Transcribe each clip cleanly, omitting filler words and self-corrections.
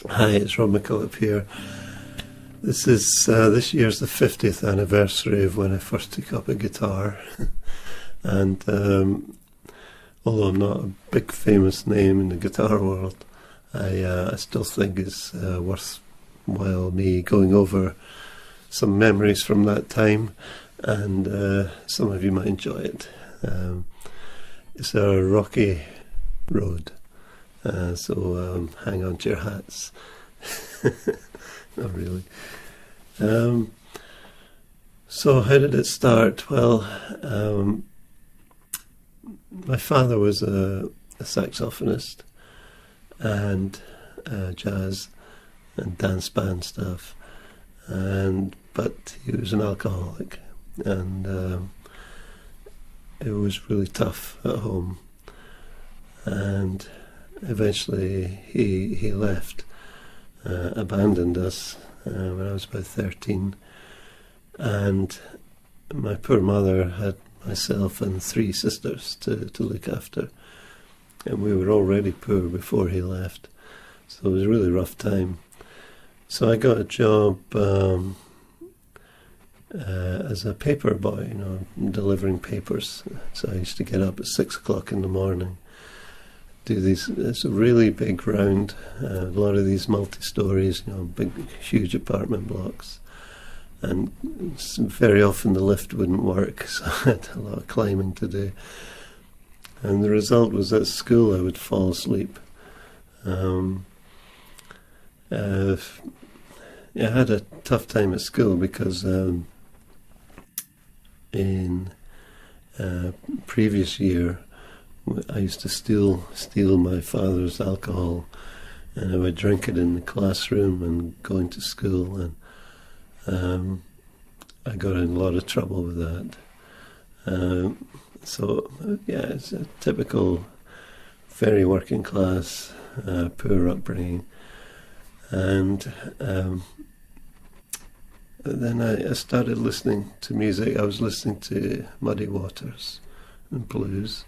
Hi, it's Rob MacKillop here. This year's the 50th anniversary of when I first took up a guitar, and although I'm not a big famous name in the guitar world, I still think it's worthwhile me going over some memories from that time, and some of you might enjoy it. It's a rocky road. So hang on to your hats. Not really. So how did it start? Well, my father was a saxophonist and jazz and dance band stuff, but he was an alcoholic, and it was really tough at home. And eventually he left, abandoned us when I was about 13, and my poor mother had myself and 3 sisters to look after, and we were already poor before he left, so it was a really rough time. So I got a job as a paper boy, delivering papers. So I used to get up at 6 o'clock in the morning, do these. It's a really big round, a lot of these multi-stories, big, huge apartment blocks, and very often the lift wouldn't work, so I had a lot of climbing to do. And the result was at school I would fall asleep. I had a tough time at school because in previous year I used to steal my father's alcohol, and I would drink it in the classroom and go into school, and I got in a lot of trouble with that. So it's a typical, very working class, poor upbringing. And then I started listening to music. I was listening to Muddy Waters and blues.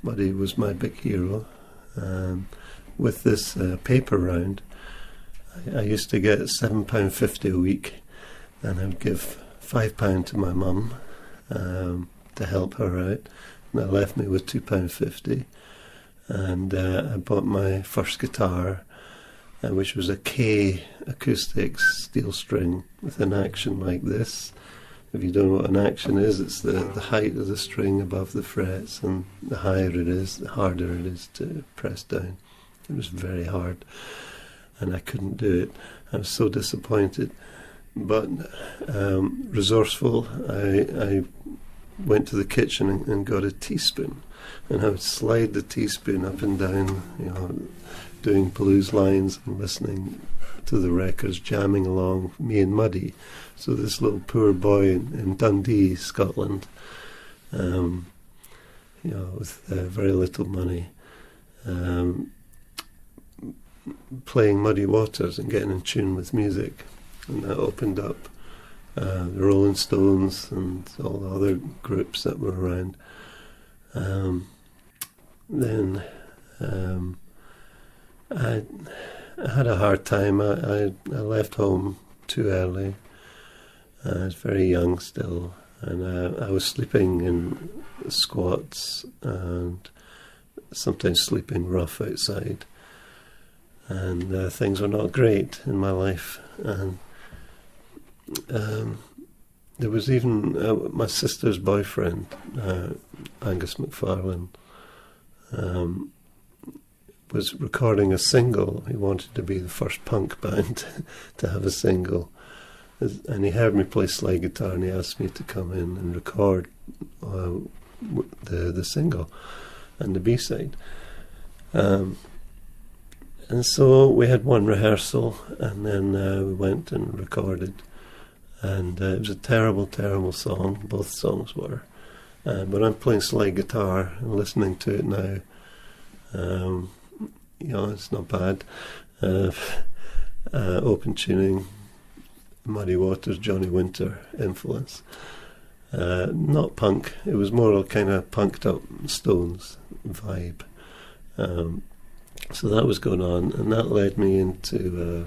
Muddy was my big hero. With this paper round, I used to get £7.50 a week, and I would give £5 to my mum to help her out, and that left me with £2.50. And I bought my first guitar, which was a K acoustic steel string with an action like this. If you don't know what an action is, it's the height of the string above the frets, and the higher it is, the harder it is to press down. It was very hard, and I couldn't do it. I was so disappointed, but resourceful. I went to the kitchen and got a teaspoon, and I would slide the teaspoon up and down, doing blues lines and listening to the records, jamming along, me and Muddy. So this little poor boy in Dundee, Scotland, with very little money, playing Muddy Waters and getting in tune with music, and that opened up the Rolling Stones and all the other groups that were around. Then I had a hard time. I left home too early. I was very young still, and I was sleeping in squats and sometimes sleeping rough outside, and things were not great in my life. And there was even my sister's boyfriend, Angus McFarlane, was recording a single. He wanted to be the first punk band to have a single, and he heard me play slide guitar, and he asked me to come in and record the single and the B-side. And so we had one rehearsal, and then we went and recorded, and it was a terrible, terrible song. Both songs were, but I'm playing slide guitar and listening to it now. It's not bad. Open tuning, Muddy Waters, Johnny Winter influence. Not punk. It was more a kind of punked up Stones vibe. So that was going on, and that led me into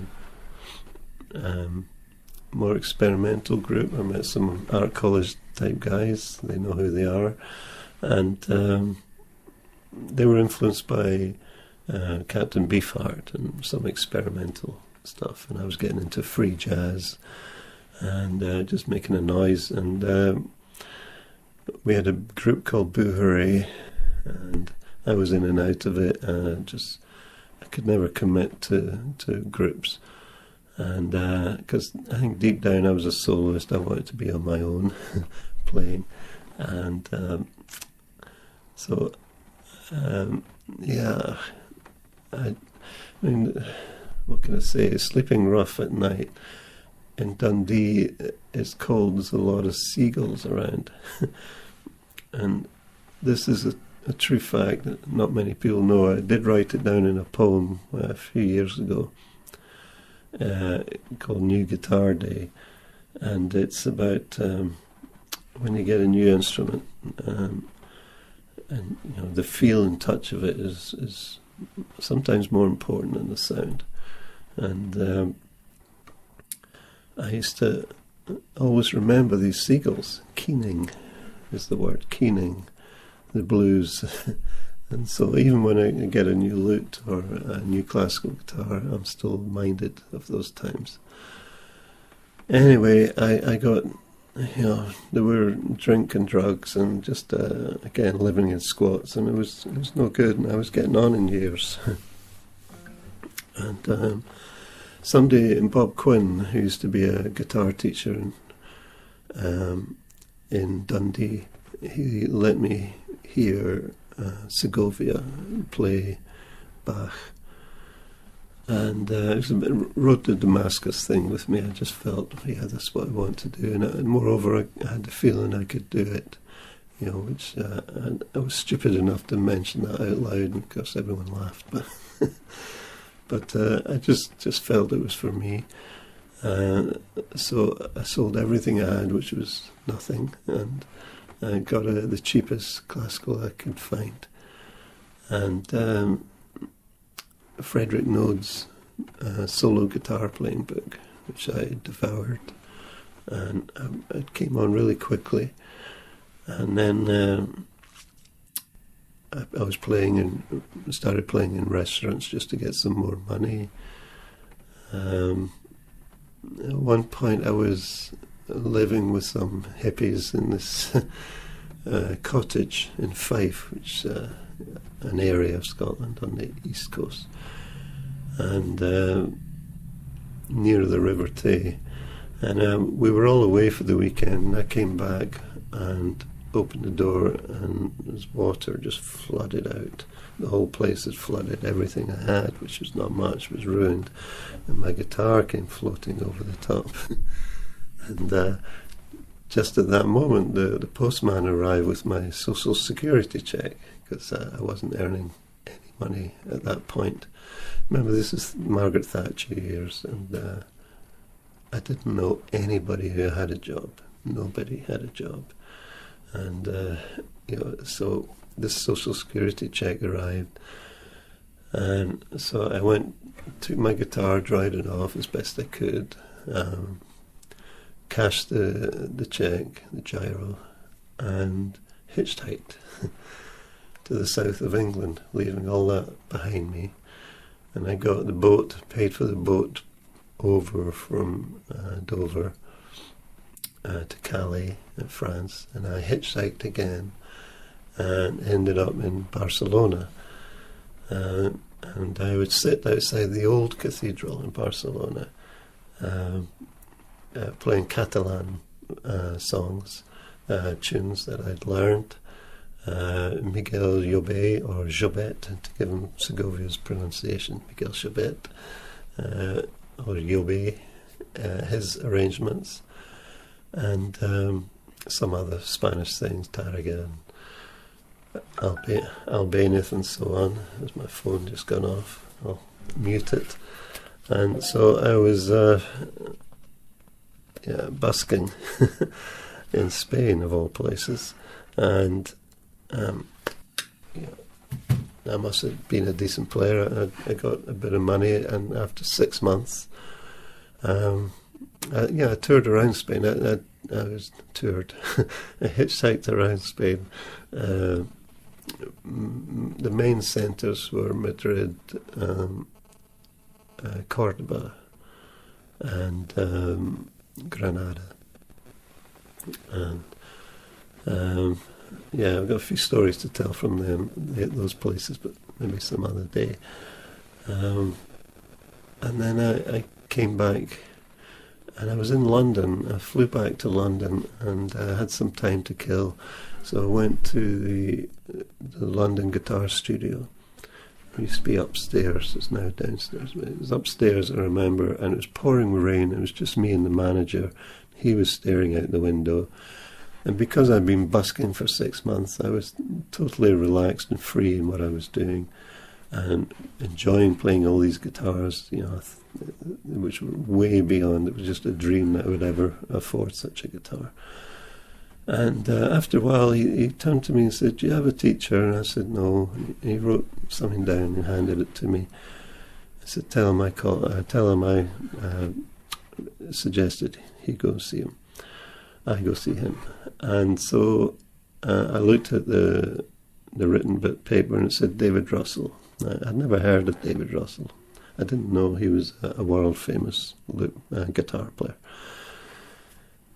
more experimental group. I met some art college type guys. They know who they are, and they were influenced by Captain Beefheart and some experimental stuff. And I was getting into free jazz and just making a noise. And we had a group called Boo Hooray, and I was in and out of it. I could never commit to groups. And because I think deep down I was a soloist, I wanted to be on my own playing. And yeah, I mean, what can I say? Sleeping rough at night in Dundee is cold. There's a lot of seagulls around. And this is a true fact that not many people know. I did write it down in a poem a few years ago. Called New Guitar Day, and it's about when you get a new instrument, and the feel and touch of it is sometimes more important than the sound. And I used to always remember these seagulls. Keening is the word, keening the blues. And so even when I get a new lute or a new classical guitar, I'm still minded of those times. Anyway, I got, there were drink and drugs and just, again, living in squats, and it was no good, and I was getting on in years. And somebody, Bob Quinn, who used to be a guitar teacher in Dundee, he let me hear Segovia play Bach, and it was wrote the Damascus thing with me. I just felt, yeah, that's what I want to do, and moreover, I had the feeling I could do it, which I was stupid enough to mention that out loud, and of course everyone laughed, but I just felt it was for me. So I sold everything I had, which was nothing, and I got the cheapest classical I could find. And Frederick Node's solo guitar playing book, which I devoured. And it came on really quickly. And then I was started playing in restaurants just to get some more money. At one point I was living with some hippies in this cottage in Fife, which is an area of Scotland on the east coast, and near the River Tay. And we were all away for the weekend, and I came back and opened the door, and there's water just flooded out. The whole place had flooded. Everything I had, which was not much, was ruined, and my guitar came floating over the top. And just at that moment, the postman arrived with my social security check, because I wasn't earning any money at that point. Remember, this is Margaret Thatcher years, and I didn't know anybody who had a job. Nobody had a job. And so this social security check arrived, and so I took my guitar, dried it off as best I could, cashed the check, the gyro, and hitchhiked to the south of England, leaving all that behind me. And I got the boat, paid for the boat over from Dover to Calais in France, and I hitchhiked again and ended up in Barcelona. And I would sit outside the old cathedral in Barcelona, playing Catalan songs, tunes that I'd learned. Miguel Jobet, or Jobet, to give him Segovia's pronunciation, Miguel Jobet, or Jobet, his arrangements, and some other Spanish things, Tarraga and Albanian and so on. As my phone just gone off, I'll mute it. And so I was busking in Spain, of all places, and I must have been a decent player. I got a bit of money, and after 6 months, I toured around Spain. I was toured. I hitchhiked around Spain. The main centres were Madrid, Cordoba, and Granada. And I've got a few stories to tell from those places, but maybe some other day. And then I came back, and I was in London. I flew back to London, and I had some time to kill, so I went to the London Guitar Studio. It used to be upstairs, it's now downstairs, but it was upstairs, I remember, and it was pouring rain. It was just me and the manager. He was staring out the window. And because I'd been busking for 6 months, I was totally relaxed and free in what I was doing, and enjoying playing all these guitars, which were way beyond. It was just a dream that I would ever afford such a guitar. And after a while, he turned to me and said, "Do you have a teacher?" And I said, "No." And he wrote something down and handed it to me. I said, tell him I suggested he go see him. I go see him. And so I looked at the written bit paper, and it said David Russell. I'd never heard of David Russell. I didn't know he was a world-famous guitar player.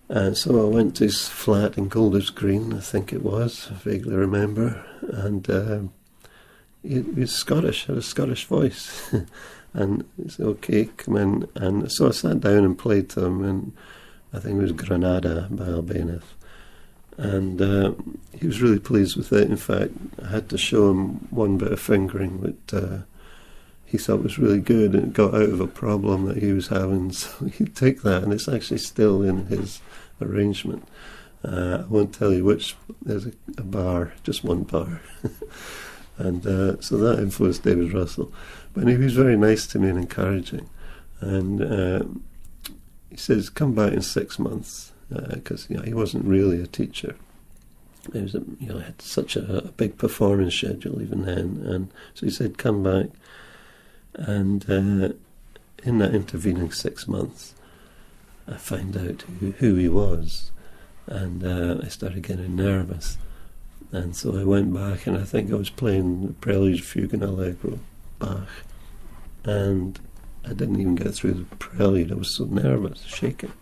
And so I went to his flat in Golders Green, I think it was, I vaguely remember. And he was Scottish, had a Scottish voice. And he said, "Okay, come in." And so I sat down and played to him, and I think it was Granada by Albéniz. And he was really pleased with it. In fact, I had to show him one bit of fingering that he thought was really good, and it got out of a problem that he was having. So he'd take that, and it's actually still in his arrangement. I won't tell you which. There's a bar, just one bar. And so that influenced David Russell. But he was very nice to me and encouraging. And he says, "Come back in 6 months," because he wasn't really a teacher. He was, had such a big performance schedule even then. And so he said, "Come back." And in that intervening 6 months, I found out who he was, and I started getting nervous. And so I went back, and I think I was playing the Prelude, Fugue and Allegro, Bach, and I didn't even get through the Prelude. I was so nervous, shaking.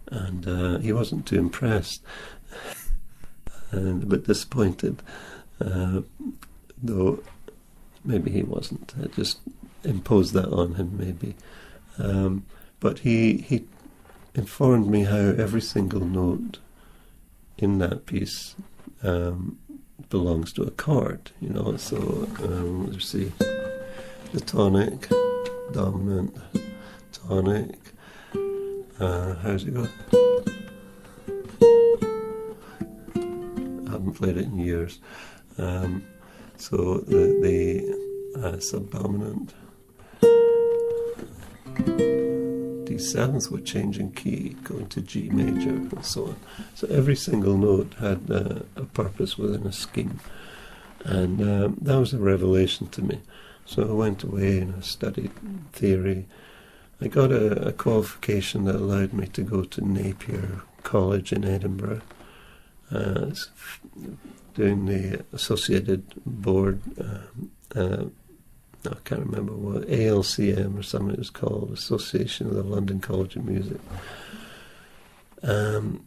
And he wasn't too impressed, and a bit disappointed, though maybe he wasn't. I just imposed that on him, maybe. But he informed me how every single note in that piece belongs to a chord, So let's see, the tonic, dominant, tonic. How's it go? I haven't played it in years. So the subdominant, D7th would change in key, going to G major, and so on. So every single note had a purpose within a scheme, and that was a revelation to me. So I went away and I studied theory. I got a qualification that allowed me to go to Napier College in Edinburgh, doing the associated board, I can't remember what, ALCM or something it was called, Association of the London College of Music. And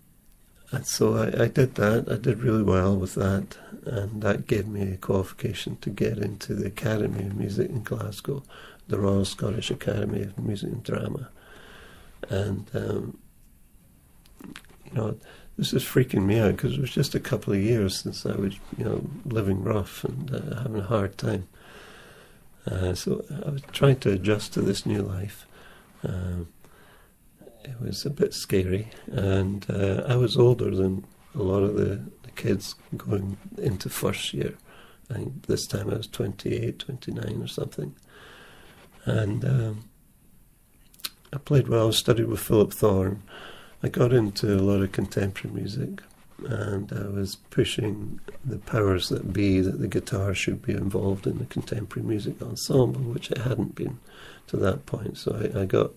so I did that. I did really well with that, and that gave me a qualification to get into the Academy of Music in Glasgow, the Royal Scottish Academy of Music and Drama. And this is freaking me out, because it was just a couple of years since I was living rough and having a hard time. So I was trying to adjust to this new life. It was a bit scary, and I was older than a lot of the kids going into first year. I think this time I was 28, 29 or something. And I played well, studied with Philip Thorne. I got into a lot of contemporary music, and I was pushing the powers that be that the guitar should be involved in the contemporary music ensemble, which it hadn't been to that point. So I got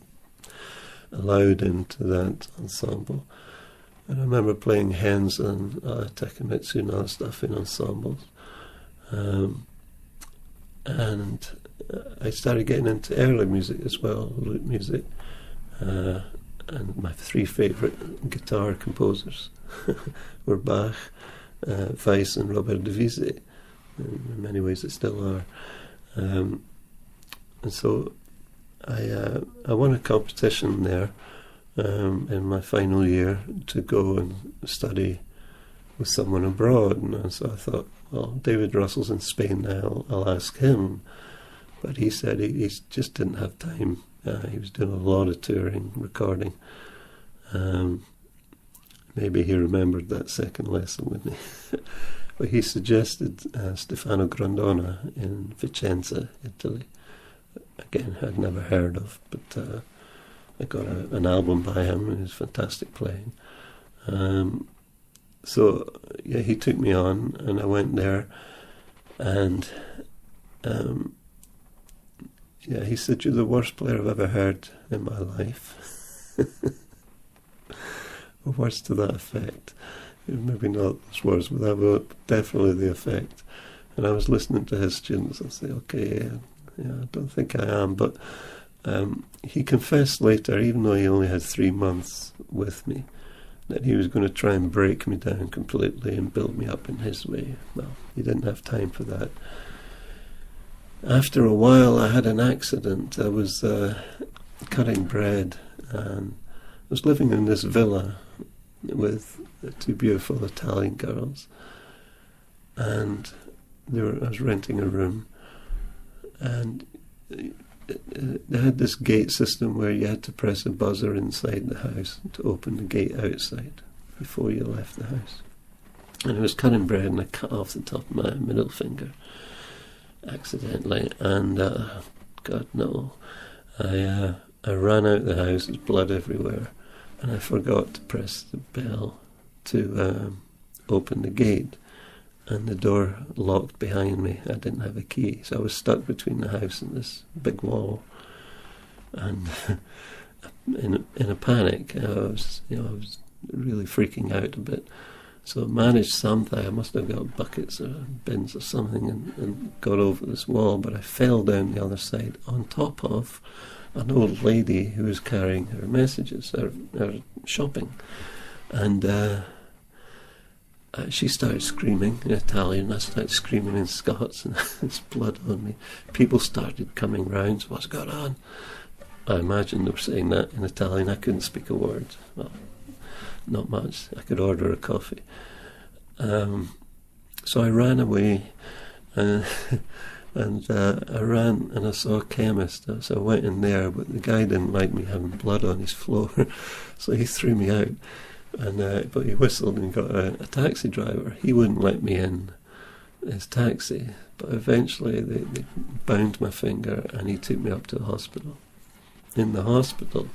allowed into that ensemble. And I remember playing Hens and Takemitsu and other stuff in ensembles. And I started getting into early music as well, lute music. And my three favourite guitar composers were Bach, Weiss and Robert de Vise. In many ways they still are. And so I won a competition there in my final year to go and study with someone abroad. And so I thought, well, David Russell's in Spain now, I'll ask him. But he said he just didn't have time. He was doing a lot of touring, recording. Maybe he remembered that second lesson with me. But he suggested Stefano Grondona in Vicenza, Italy. Again, I'd never heard of, but I got an album by him, and it was fantastic playing. So, yeah, he took me on, and I went there, and yeah, he said, "You're the worst player I've ever heard in my life." Or words to that effect. Maybe not those words, but that was definitely the effect. And I was listening to his students and say, okay, yeah, I don't think I am. But he confessed later, even though he only had 3 months with me, that he was going to try and break me down completely and build me up in his way. Well, he didn't have time for that. After a while, I had an accident. I was cutting bread, and I was living in this villa with 2 beautiful Italian girls, and I was renting a room, and they had this gate system where you had to press a buzzer inside the house to open the gate outside before you left the house. And I was cutting bread, and I cut off the top of my middle finger accidentally, and God no, I ran out of the house. There's blood everywhere, and I forgot to press the bell to open the gate, and the door locked behind me. I didn't have a key, so I was stuck between the house and this big wall, and in a panic. I was really freaking out a bit. So I managed something. I must have got buckets or bins or something and got over this wall, but I fell down the other side on top of an old lady who was carrying her messages, her shopping. And she started screaming in Italian. I started screaming in Scots, and there's blood on me. People started coming round. What's going on? I imagine they were saying that in Italian. I couldn't speak a word. Well, not much. I could order a coffee. So I ran away, and I ran and I saw a chemist. So I went in there, but the guy didn't like me having blood on his floor, so he threw me out. And but he whistled and got a taxi driver. He wouldn't let me in his taxi, but eventually they bound my finger and he took me up to the hospital. In the hospital,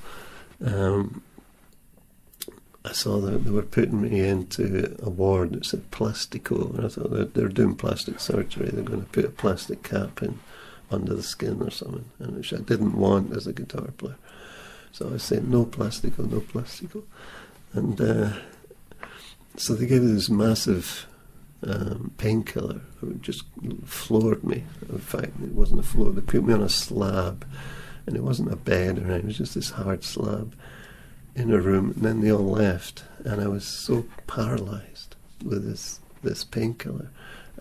I saw that they were putting me into a ward that said plastico, and I thought they're doing plastic surgery. They're going to put a plastic cap in under the skin or something, and which I didn't want as a guitar player. So I said, no plastico, no plastico. And so they gave me this massive painkiller. It just floored me. In fact, it wasn't a floor. They put me on a slab, and it wasn't a bed or anything. It was just this hard slab in a room, and then they all left, and I was so paralysed with this painkiller.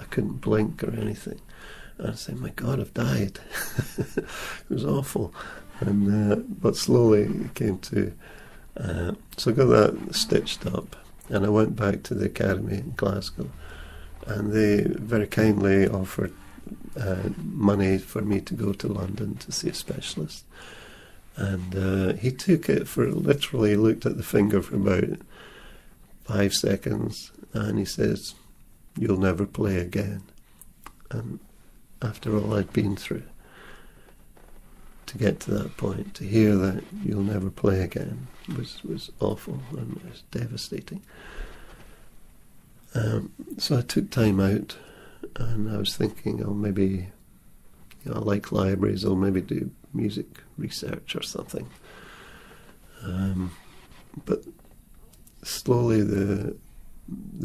I couldn't blink or anything. And I said, my God, I've died. It was awful. And but slowly it came to... so I got that stitched up, and I went back to the academy in Glasgow, and they very kindly offered money for me to go to London to see a specialist. And he took it for literally, looked at the finger for about 5 seconds, and he says, you'll never play again. And after all I'd been through, to get to that point, to hear that you'll never play again was awful, and it was devastating. So I took time out, and I was thinking, oh, maybe, I like libraries, I'll maybe do music research or something. But slowly the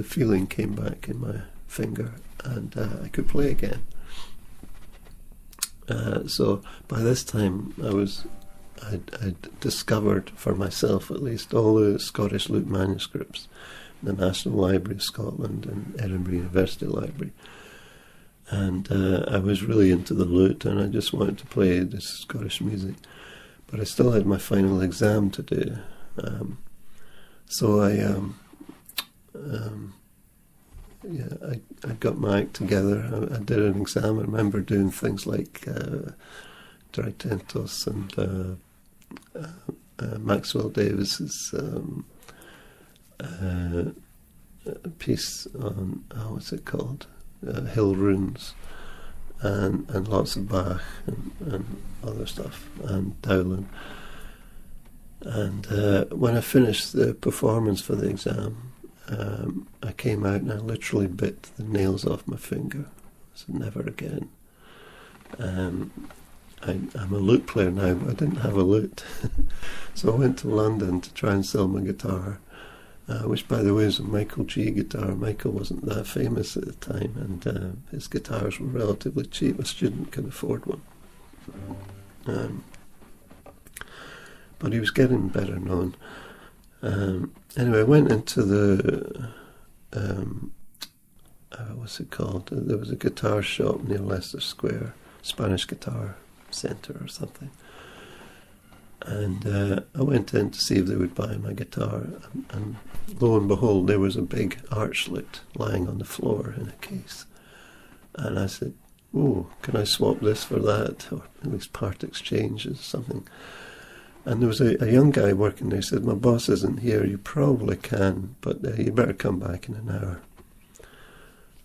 feeling came back in my finger, and I could play again. So by this time I'd discovered, for myself at least, all the Scottish lute manuscripts, the National Library of Scotland and Edinburgh University Library. And I was really into the lute, and I just wanted to play this Scottish music. But I still had my final exam to do. So I got my act together. I did an exam. I remember doing things like Dritentos and Maxwell Davis's piece on, what's it called? Hill Runes, and lots of Bach and other stuff, and Dowland. And when I finished the performance for the exam, I came out and I literally bit the nails off my finger. I said, never again. I'm a lute player now, but I didn't have a lute. So I went to London to try and sell my guitar, which, by the way, is a Michael G guitar. Michael wasn't that famous at the time, and his guitars were relatively cheap. A student could afford one. But he was getting better known. Anyway, I went into the, what's it called? There was a guitar shop near Leicester Square, Spanish Guitar Centre or something. And I went in to see if they would buy my guitar, and lo and behold, there was a big archlet lying on the floor in a case. And I said, oh, can I swap this for that, or at least part exchange or something? And there was a young guy working there. He said, my boss isn't here, you probably can, but you better come back in an hour.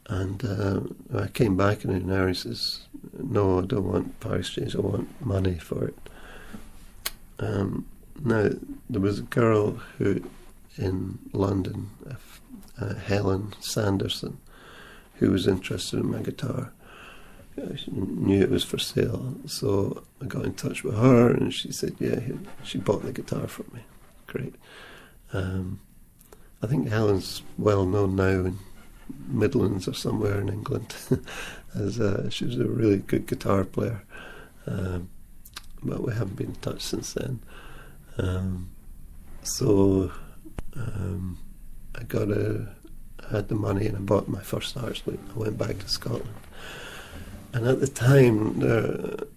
And I came back in an hour. He says, no, I don't want part exchange, I want money for it. Now, there was a girl who in London, Helen Sanderson, who was interested in my guitar. She knew it was for sale, so I got in touch with her, and she said, yeah, she bought the guitar for me. Great. I think Helen's well known now in Midlands or somewhere in England, as she was a really good guitar player. But we haven't been in touch since then. So I had the money, and I bought my first arch lute. I went back to Scotland. And at the time,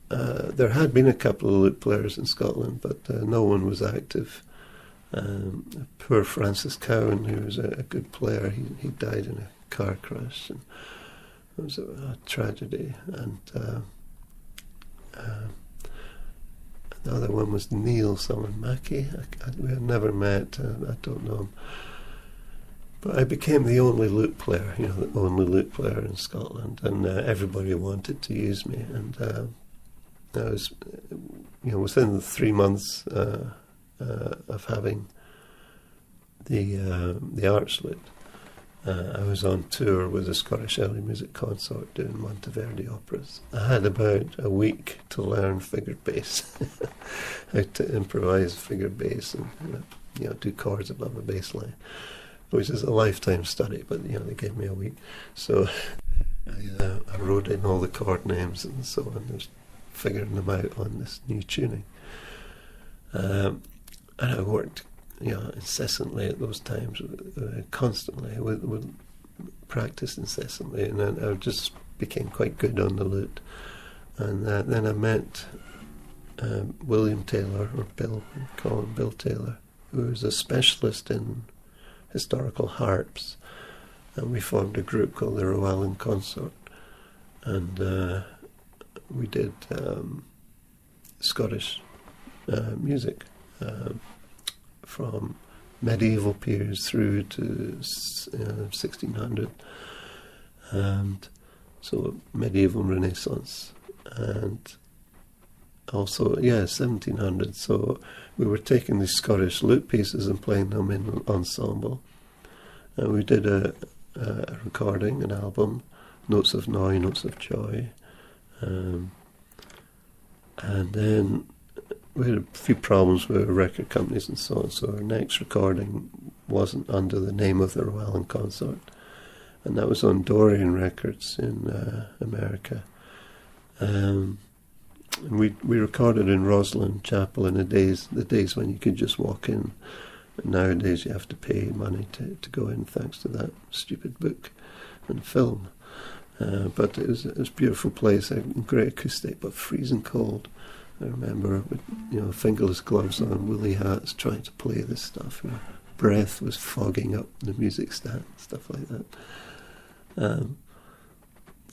there had been a couple of lute players in Scotland, but no one was active. Poor Francis Cowan, who was a good player, he died in a car crash, and it was a tragedy. And the other one was Neil Mackey. We had never met. I don't know him. But I became the only lute player, the only lute player in Scotland, and everybody wanted to use me. And I was, within the 3 months of having the arch lute, I was on tour with the Scottish Early Music Consort doing Monteverdi operas. I had about a week to learn figured bass, how to improvise figured bass and do chords above a bass line, which is a lifetime study, but they gave me a week. So I wrote in all the chord names and so on, just figuring them out on this new tuning. And I worked incessantly at those times, constantly, would practice incessantly, and I just became quite good on the lute. And then I met William Taylor, or Bill, call him Bill Taylor, who was a specialist in historical harps, and we formed a group called the Rowallan Consort, and we did Scottish music from medieval periods through to 1600, and so medieval Renaissance, and also 1700. So we were taking these Scottish lute pieces and playing them in ensemble, and we did a recording, an album, Notes of Noise, Notes of Joy. And then we had a few problems with record companies and so on, so our next recording wasn't under the name of the Llewellyn Consort, and that was on Dorian Records in America. And we recorded in Roslyn Chapel in the days when you could just walk in. Nowadays you have to pay money to go in, thanks to that stupid book and film. But it was a beautiful place, a great acoustic, but freezing cold. I remember with fingerless gloves on, woolly hats, trying to play this stuff. Breath was fogging up the music stand, stuff like that.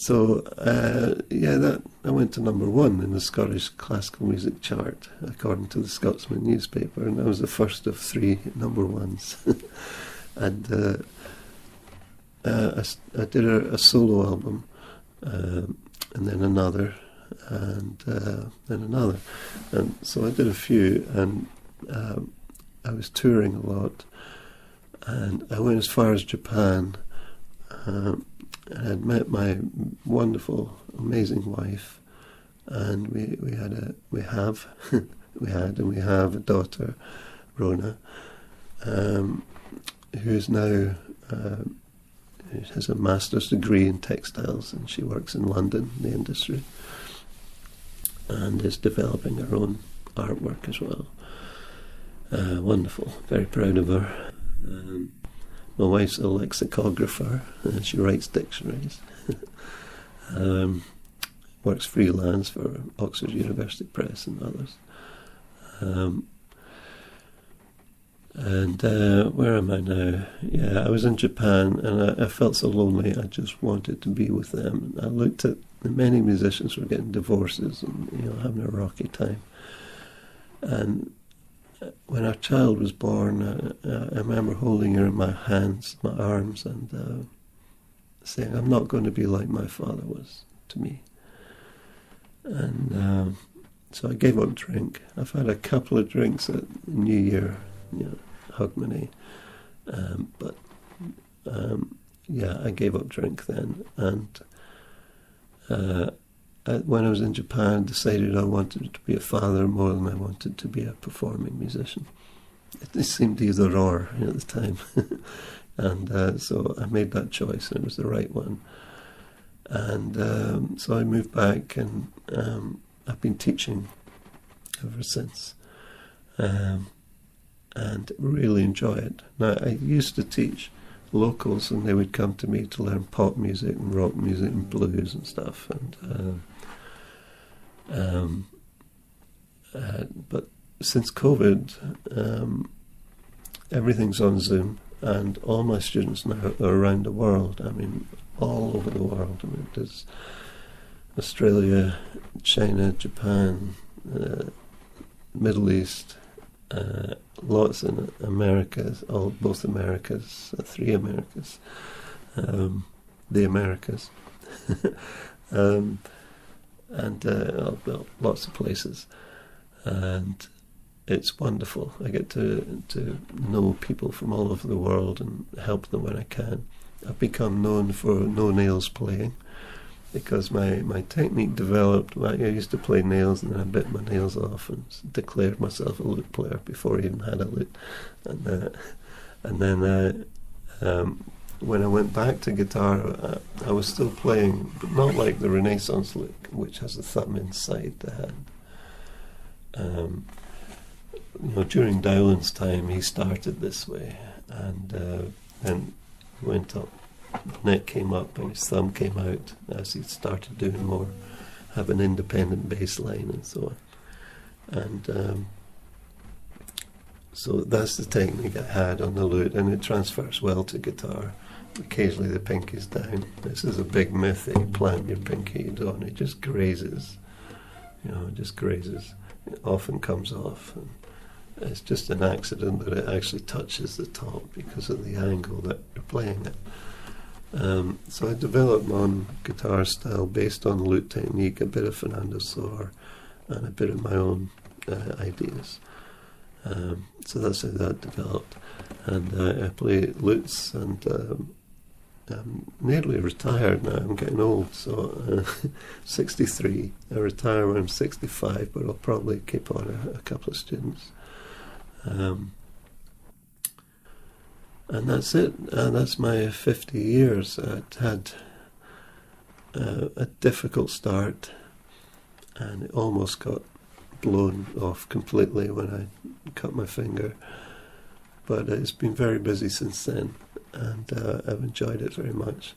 That I went to number 1 in the Scottish classical music chart, according to the Scotsman newspaper, and I was the first of 3 number 1s. And I did a solo album, and then another, and then another, and so I did a few, and I was touring a lot, and I went as far as Japan. I had met my wonderful, amazing wife, and we have a daughter, Rona, who's now has a master's degree in textiles, and she works in London, the industry, and is developing her own artwork as well. Wonderful, very proud of her. My wife's a lexicographer, and she writes dictionaries. Works freelance for Oxford University Press and others. Where am I now? Yeah, I was in Japan, and I felt so lonely. I just wanted to be with them. I looked at many musicians were getting divorces and having a rocky time. And when our child was born, I remember holding her in my hands, my arms, and saying, "I'm not going to be like my father was to me." And so I gave up drink. I've had a couple of drinks at New Year, Hogmanay, but I gave up drink then. And when I was in Japan, I decided I wanted to be a father more than I wanted to be a performing musician. It seemed either or at the time. And so I made that choice, and it was the right one. And so I moved back, and I've been teaching ever since. And really enjoy it. Now, I used to teach locals, and they would come to me to learn pop music and rock music and blues and stuff. But since COVID, everything's on Zoom, and all my students now are around the world. I mean, all over the world. I mean, there's Australia, China, Japan, Middle East, lots in America, both Americas, 3 Americas, the Americas, and lots of places, and it's wonderful. I get to know people from all over the world and help them when I can. I've become known for no nails playing, because my technique developed. I used to play nails, and then I bit my nails off and declared myself a lute player before I even had a lute. And then when I went back to guitar, I was still playing, but not like the Renaissance lute, which has the thumb inside the hand. During Dowland's time, he started this way, and then went up. The neck came up and his thumb came out as he started doing more, have an independent bass line and so on. And so that's the technique I had on the lute, and it transfers well to guitar. Occasionally the pinky's down. This is a big myth that you plant your pinky on, it just grazes. It just grazes. It often comes off. And it's just an accident that it actually touches the top because of the angle that you're playing it. So I developed my own guitar style based on lute technique, a bit of Fernando Sor, and a bit of my own ideas. So that's how that developed. And I play lutes and I'm nearly retired now. I'm getting old, so 63. I retire when I'm 65, but I'll probably keep on a couple of students. And that's it. That's my 50 years. I'd had a difficult start, and it almost got blown off completely when I cut my finger. But it's been very busy since then, and I've enjoyed it very much.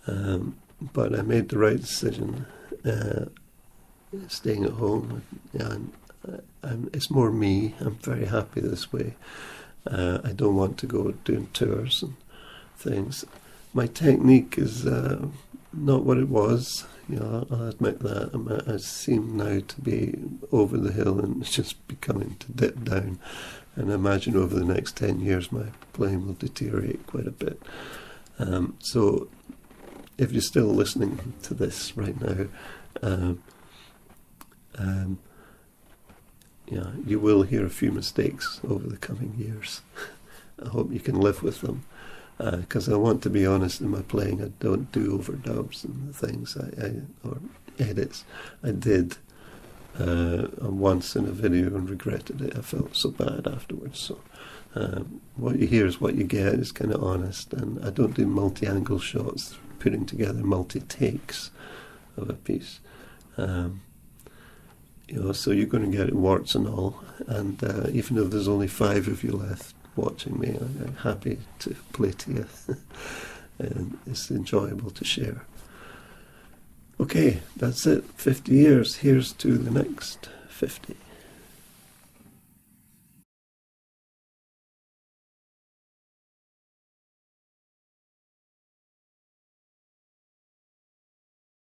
But I made the right decision, staying at home, and it's more me. I'm very happy this way. I don't want to go doing tours and things. My technique is not what it was. I'll admit that. I seem now to be over the hill, and it's just beginning to dip down. And I imagine over the next 10 years my playing will deteriorate quite a bit. So if you're still listening to this right now, you will hear a few mistakes over the coming years. I hope you can live with them, because I want to be honest in my playing. I don't do overdubs and things or edits. I did once in a video and regretted it. I felt so bad afterwards. So what you hear is what you get. It's kind of honest, and I don't do multi-angle shots, putting together multi-takes of a piece. So you're going to get it warts and all, and even if there's only 5 of you left watching me, I'm happy to play to you. And it's enjoyable to share. Okay, that's it. 50 years. Here's to the next 50.